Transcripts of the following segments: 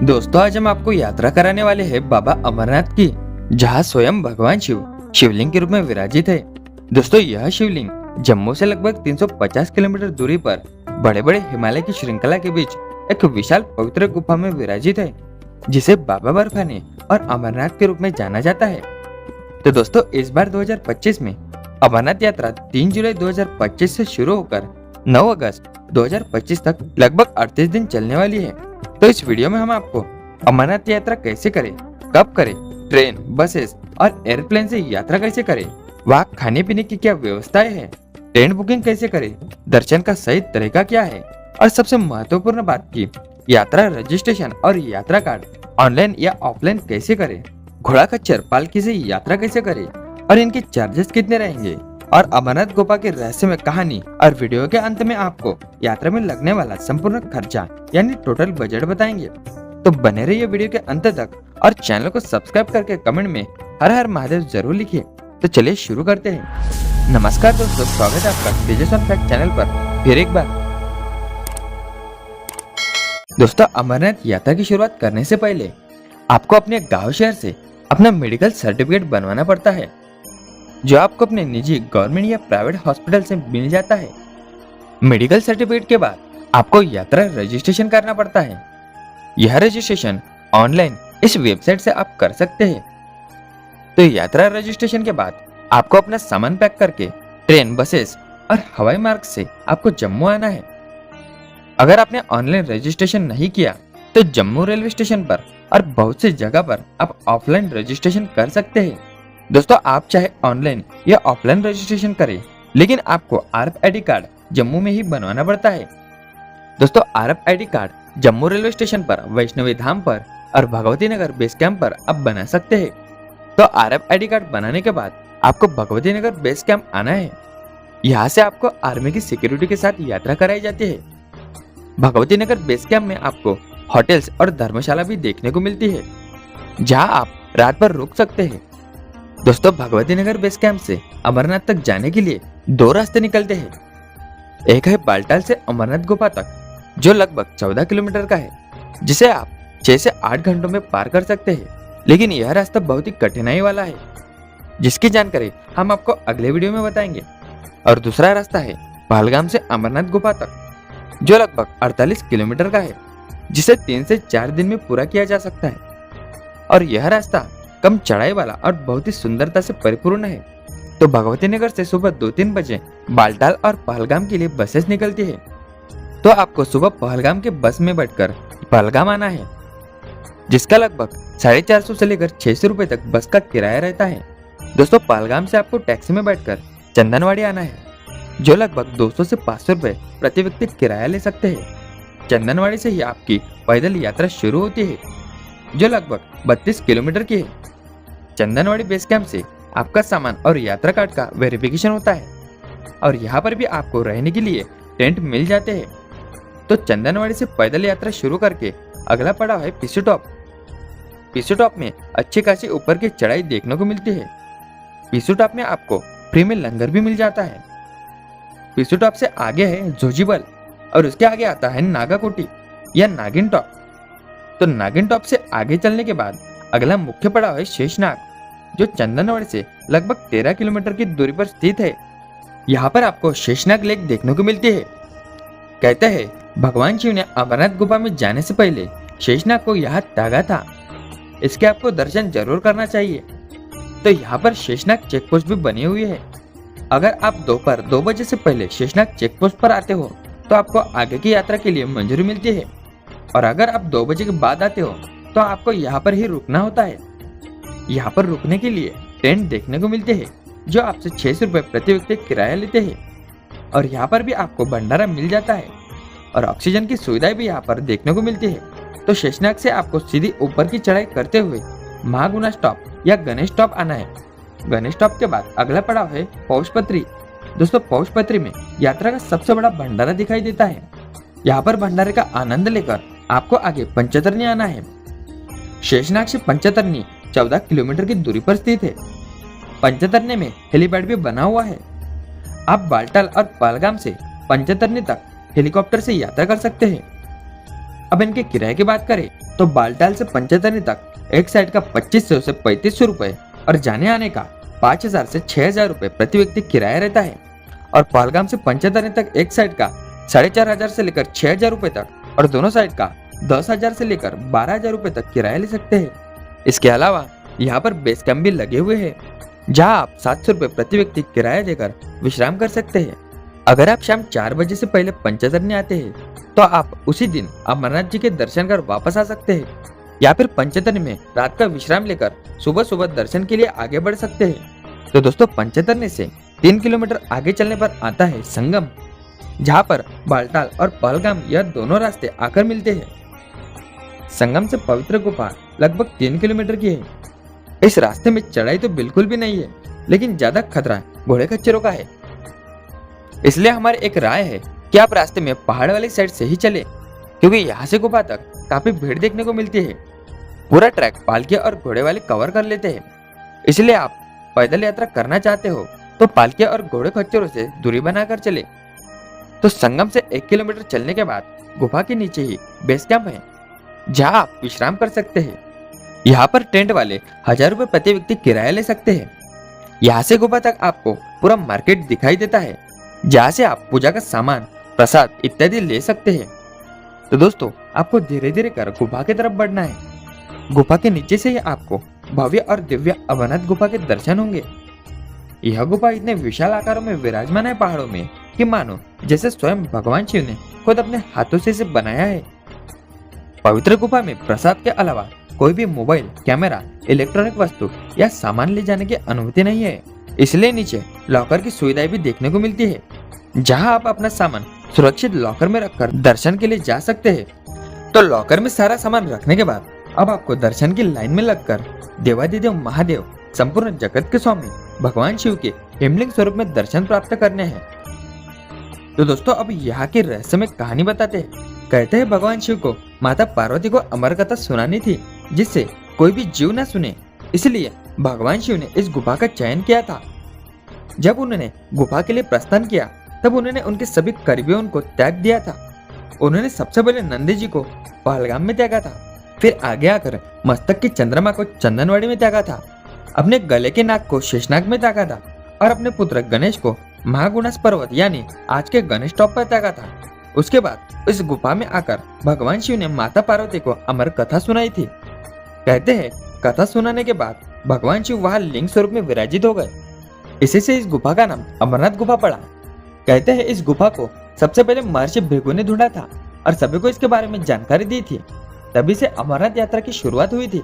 दोस्तों, आज हम आपको यात्रा कराने वाले हैं बाबा अमरनाथ की, जहां स्वयं भगवान शिव शिवलिंग के रूप में विराजित है। दोस्तों, यह शिवलिंग जम्मू से लगभग 350 किलोमीटर दूरी पर बड़े बड़े हिमालय की श्रृंखला के बीच एक विशाल पवित्र गुफा में विराजित है, जिसे बाबा बर्फानी और अमरनाथ के रूप में जाना जाता है। तो दोस्तों, इस बार 2025 में अमरनाथ यात्रा 3 जुलाई 2025 से शुरू होकर 9 अगस्त 2025 तक लगभग 38 दिन चलने वाली है। तो इस वीडियो में हम आपको अमरनाथ यात्रा कैसे करें, कब करें, ट्रेन, बसेस और एयरप्लेन से यात्रा कैसे करें, वहाँ खाने पीने की क्या व्यवस्थाएं हैं, ट्रेन बुकिंग कैसे करें, दर्शन का सही तरीका क्या है, और सबसे महत्वपूर्ण बात की यात्रा रजिस्ट्रेशन और यात्रा कार्ड ऑनलाइन या ऑफलाइन कैसे करें, घोड़ा खच्चर पालकी से यात्रा कैसे करें और इनके चार्जेस कितने रहेंगे, और अमरनाथ गुफा की रहस्यमय कहानी। और वीडियो के अंत में आपको यात्रा में लगने वाला संपूर्ण खर्चा यानी टोटल बजट बताएंगे। तो बने रहिए वीडियो के अंत तक और चैनल को सब्सक्राइब करके कमेंट में हर हर महादेव जरूर लिखिए। तो चलिए शुरू करते हैं। नमस्कार दोस्तों, स्वागत है आपका तेजस ऑन फैक्ट चैनल पर फिर एक बार। दोस्तों, अमरनाथ यात्रा की शुरुआत करने से पहले आपको अपने गांव शहर से अपना मेडिकल सर्टिफिकेट बनवाना पड़ता है, जो आपको अपने निजी गवर्नमेंट या प्राइवेट हॉस्पिटल से मिल जाता है। मेडिकल सर्टिफिकेट के बाद आपको यात्रा रजिस्ट्रेशन करना पड़ता है। यह रजिस्ट्रेशन ऑनलाइन इस वेबसाइट से आप कर सकते हैं। तो यात्रा रजिस्ट्रेशन के बाद आपको अपना सामान पैक करके ट्रेन, बसेस और हवाई मार्ग से आपको जम्मू आना है। अगर आपने ऑनलाइन रजिस्ट्रेशन नहीं किया तो जम्मू रेलवे स्टेशन पर और बहुत सी जगह पर आप ऑफलाइन रजिस्ट्रेशन कर सकते हैं। दोस्तों, आप चाहे ऑनलाइन या ऑफलाइन रजिस्ट्रेशन करें, लेकिन आपको RFID कार्ड जम्मू में ही बनवाना पड़ता है। दोस्तों, RFID card Jammu railway station पर, वैष्णवी धाम पर और भगवती नगर बेस कैंप पर आप बना सकते हैं। तो RFID कार्ड बनाने के बाद आपको भगवती नगर बेस कैंप आना है। यहाँ से आपको आर्मी की सिक्योरिटी के साथ यात्रा कराई जाती है। भगवती नगर बेस कैंप में आपको होटल्स और धर्मशाला भी देखने को मिलती है, जहाँ आप रात भर रुक सकते हैं। दोस्तों, भगवती नगर बेस कैंप से अमरनाथ तक जाने के लिए 2 रास्ते निकलते हैं। एक है बालटाल से अमरनाथ गुफा तक, जो लगभग 14 किलोमीटर का है, जिसे आप 6 से 8 घंटों में पार कर सकते हैं। लेकिन यह रास्ता बहुत ही कठिनाई वाला है, जिसकी जानकारी हम आपको अगले वीडियो में बताएंगे। और दूसरा रास्ता है पहलगाम से अमरनाथ गुफा तक, जो लगभग 48 किलोमीटर का है, जिसे 3 से 4 दिन में पूरा किया जा सकता है। और यह रास्ता कम चढ़ाई वाला और बहुत ही सुंदरता से परिपूर्ण है। तो भगवती नगर से सुबह 2-3 बजे बालटाल और पहलगाम के लिए बसेस निकलती है। तो आपको सुबह पहलगाम के बस में बैठकर पहलगाम आना है, जिसका लगभग 450 से लेकर 600 रुपए तक बस का किराया रहता है। दोस्तों, पहलगाम से आपको टैक्सी में बैठकर चंदनवाड़ी आना है, जो लगभग 200 से 500 रुपए प्रति व्यक्ति किराया ले सकते हैं। चंदनवाड़ी से ही आपकी पैदल यात्रा शुरू होती है, जो लगभग 32 किलोमीटर की है। चंदनवाड़ी बेस कैंप से आपका सामान और यात्रा कार्ड का वेरिफिकेशन होता है, और यहाँ पर भी आपको रहने के लिए टेंट मिल जाते हैं। तो चंदनवाड़ी से पैदल यात्रा शुरू करके अगला पड़ाव है पिसू टॉप। पिसू टॉप में अच्छी खासी ऊपर की चढ़ाई देखने को मिलती है। पिसू टॉप में आपको फ्री में लंगर भी मिल जाता है। पिसू टॉप से आगे है जोजीबल, और उसके आगे आता है नागाकोटी या नागिन टॉप। तो नागिन टॉप से आगे चलने के बाद अगला मुख्य पड़ाव है शेषनाग, जो चंदनवाड़ी से लगभग 13 किलोमीटर की दूरी पर स्थित है। यहाँ पर आपको शेषनाग लेक देखने को मिलती है। कहते हैं भगवान शिव ने अमरनाथ गुफा में जाने से पहले शेषनाग को यहाँ त्यागा था। इसके आपको दर्शन जरूर करना चाहिए। तो यहाँ पर शेषनाग चेक पोस्ट भी बनी हुई है। अगर आप दोपहर 2 बजे से पहले शेषनाग चेक पोस्ट पर आते हो तो आपको आगे की यात्रा के लिए मंजूरी मिलती है, और अगर आप 2 बजे के बाद आते हो तो आपको यहाँ पर ही रुकना होता है। यहाँ पर रुकने के लिए टेंट देखने को मिलते हैं, जो आपसे 600 रुपए प्रति व्यक्ति किराया लेते हैं। और यहाँ पर भी आपको भंडारा मिल जाता है, और ऑक्सीजन की सुविधाएं भी यहाँ पर देखने को मिलती है। तो शेषनाग से आपको सीधी ऊपर की चढ़ाई करते हुए महागुना स्टॉप या गणेश टॉप आना है। गणेश टॉप के बाद अगला पड़ाव है पौषपत्री। दोस्तों, पौषपत्री में यात्रा का सबसे बड़ा भंडारा दिखाई देता है। यहाँ पर भंडारे का आनंद लेकर आपको आगे पंचतरनी आना है। शेषनाग से पंचतरनी 14 किलोमीटर की दूरी पर स्थित है। पंचतरनी में हेलीपैड भी बना हुआ है। आप बालटाल और पहलगाम से पंचतरनी तक हेलीकॉप्टर से यात्रा कर सकते हैं। अब इनके किराए की बात करें तो बालटाल से पंचतरनी तक एक साइड का 2500 से 3500 रुपए और जाने आने का 5000 से 6000 रुपए प्रति व्यक्ति किराया रहता है। और पहलगाम से पंचतरनी तक एक साइड का 4500 से लेकर 6000 रुपए तक और दोनों साइड का 10,000 से लेकर 12,000 रुपए तक किराया ले सकते हैं। इसके अलावा यहाँ पर बेस कैंप भी लगे हुए हैं जहाँ आप 700 रुपए प्रति व्यक्ति किराया देकर विश्राम कर सकते हैं। अगर आप शाम 4 बजे से पहले पंचतरनी आते हैं तो आप उसी दिन अमरनाथ जी के दर्शन कर वापस आ सकते हैं या फिर पंचतरनी में रात का विश्राम लेकर सुबह सुबह दर्शन के लिए आगे बढ़ सकते हैं। तो दोस्तों पंचतरनी से 3 किलोमीटर आगे चलने पर आता है संगम, जहाँ पर बालटाल और पहलगाम यह दोनों रास्ते आकर मिलते हैं। संगम से पवित्र गुफा लगभग 3 किलोमीटर की है। इस रास्ते में चढ़ाई तो बिल्कुल भी नहीं है, लेकिन ज्यादा खतरा घोड़े खच्चरों का है। इसलिए हमारी एक राय है कि आप रास्ते में पहाड़ वाली साइड से ही चले, क्योंकि यहाँ से गुफा तक काफी भीड़ देखने को मिलती है। पूरा ट्रैक पालकी और घोड़े वाले कवर कर लेते हैं। इसलिए आप पैदल यात्रा करना चाहते हो तो पालकी और घोड़े खच्चरों से दूरी बनाकर चले। तो संगम से 1 किलोमीटर चलने के बाद गुफा के नीचे ही बेस कैंप है, जहाँ आप विश्राम कर सकते हैं। यहाँ पर टेंट वाले 1000 रुपए प्रति व्यक्ति किराया ले सकते हैं। यहाँ से गुफा तक आपको पूरा मार्केट दिखाई देता है, जहाँ से आप पूजा का सामान, प्रसाद इत्यादि ले सकते हैं। तो दोस्तों आपको धीरे धीरे कर गुफा की तरफ बढ़ना है। गुफा के नीचे से ही आपको भव्य और दिव्य अमरनाथ गुफा के दर्शन होंगे। यह गुफा इतने विशाल आकारों में विराजमान है पहाड़ों में कि मानो जैसे स्वयं भगवान शिव ने खुद अपने हाथों से इसे बनाया है। पवित्र गुफा में प्रसाद के अलावा कोई भी मोबाइल, कैमरा, इलेक्ट्रॉनिक वस्तु या सामान ले जाने की अनुमति नहीं है। इसलिए नीचे लॉकर की सुविधाएं भी देखने को मिलती है, जहां आप अपना सामान सुरक्षित लॉकर में रखकर दर्शन के लिए जा सकते हैं। तो लॉकर में सारा सामान रखने के बाद अब आपको दर्शन की लाइन में लगकर देवादिदेव महादेव, संपूर्ण जगत के स्वामी भगवान शिव के हिमलिंग स्वरूप में दर्शन प्राप्त करने हैं। तो दोस्तों अब यहाँ की रहस्यमय कहानी बताते हैं। कहते हैं भगवान शिव को माता पार्वती को अमर कथा सुनानी थी, जिससे कोई भी जीव न सुने। इसलिए भगवान शिव ने इस गुफा का चयन किया था। जब उन्होंने गुफा के लिए प्रस्थान किया तब उन्होंने उनके सभी करीबियों को त्याग दिया था। उन्होंने सबसे पहले नंदी जी को पहलगाम में त्यागा था, फिर आगे आकर मस्तक की चंद्रमा को चंदनवाड़ी में त्यागा था, अपने गले के नाग को शेषनाग में त्यागा था और अपने पुत्र गणेश को महागुणस पर्वत यानी आज के गणेश टॉप पर त्यागा था। उसके बाद इस गुफा में आकर भगवान शिव ने माता पार्वती को अमर कथा सुनाई थी। कहते हैं कथा सुनाने के बाद भगवान शिव वहां लिंग स्वरूप में विराजित हो गए। इसी से इस गुफा का नाम अमरनाथ गुफा पड़ा। कहते हैं इस गुफा को सबसे पहले महर्षि भृगु ने ढूंढा था और सभी को इसके बारे में जानकारी दी थी। तभी से अमरनाथ यात्रा की शुरुआत हुई थी।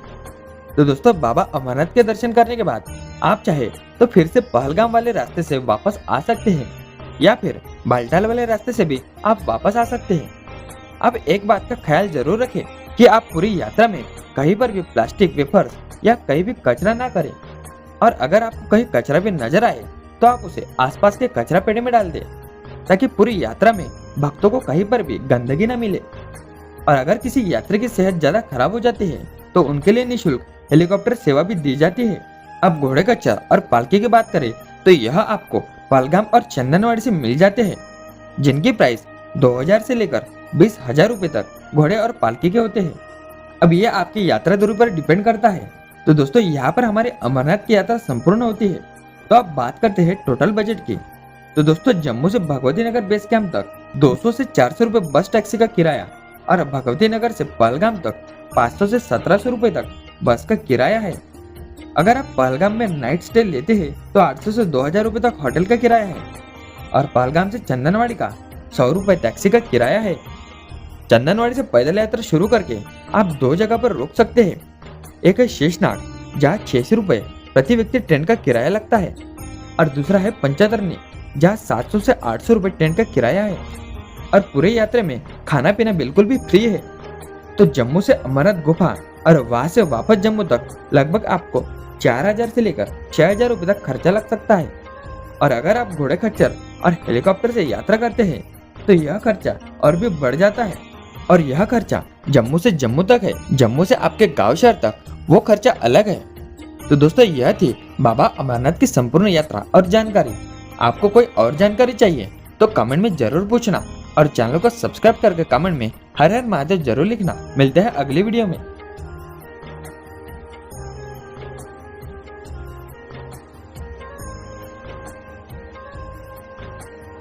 तो दोस्तों बाबा अमरनाथ के दर्शन करने के बाद आप चाहे तो फिर से पहलगाम वाले रास्ते से वापस आ सकते हैं या फिर बालटाल वाले रास्ते से भी आप वापस आ सकते हैं। अब एक बात का ख्याल जरूर रखें कि आप पूरी यात्रा में कहीं पर भी प्लास्टिक, वेफर्स या कहीं भी कचरा ना करें, और अगर आपको कहीं कचरा भी नजर आए तो आप उसे आसपास के कचरा पेटी में डाल दें, ताकि पूरी यात्रा में भक्तों को कहीं पर भी गंदगी न मिले। और अगर किसी यात्री की सेहत ज्यादा खराब हो जाती है तो उनके लिए निःशुल्क हेलीकॉप्टर सेवा भी दी जाती है। अब घोड़े खच्चर और पालकी की बात करें तो यह आपको पहलगाम और चंदनवाड़ी से मिल जाते हैं, जिनकी प्राइस 2000 से लेकर 20,000 रुपए तक घोड़े और पालकी के होते हैं। अब यह आपकी यात्रा दूरी पर डिपेंड करता है। तो दोस्तों यहाँ पर हमारे अमरनाथ की यात्रा संपूर्ण होती है। तो अब बात करते हैं टोटल बजट की। तो दोस्तों जम्मू से भगवती नगर बेस कैंप तक 200 से 400 रुपए बस टैक्सी का किराया और भगवती नगर से पहलगाम तक 500 से 1700 रुपए तक बस का किराया है। अगर आप पहलगाम में नाइट स्टे लेते हैं तो 800 से 2000 रुपए तक होटल का किराया है और पहलगाम से चंदनवाड़ी का 100 रुपए टैक्सी का किराया है। चंदनवाड़ी से पैदल यात्रा शुरू करके आप 2 जगह पर रुक सकते हैं। एक है शेषनाग, जहाँ 600 रुपए प्रति व्यक्ति ट्रेन का किराया लगता है, और दूसरा है पंचतरनी, जहाँ 700 से 800 रुपए ट्रेन का किराया है और पूरे यात्रा में खाना पीना बिल्कुल भी फ्री है। तो जम्मू से अमरनाथ गुफा और वहां से वापस जम्मू तक लगभग आपको 4000 से लेकर 6000 रुपए तक खर्चा लग सकता है। और अगर आप घोड़े खच्चर और हेलीकॉप्टर से यात्रा करते हैं तो यह खर्चा और भी बढ़ जाता है, और यह खर्चा जम्मू से जम्मू तक है। जम्मू से आपके गांव शहर तक वो खर्चा अलग है। तो दोस्तों यह थी बाबा अमरनाथ की संपूर्ण यात्रा और जानकारी। आपको कोई और जानकारी चाहिए तो कमेंट में जरूर पूछना और चैनल को सब्सक्राइब करके कमेंट में हर हर महादेव जरूर लिखना। मिलते हैं अगली वीडियो में।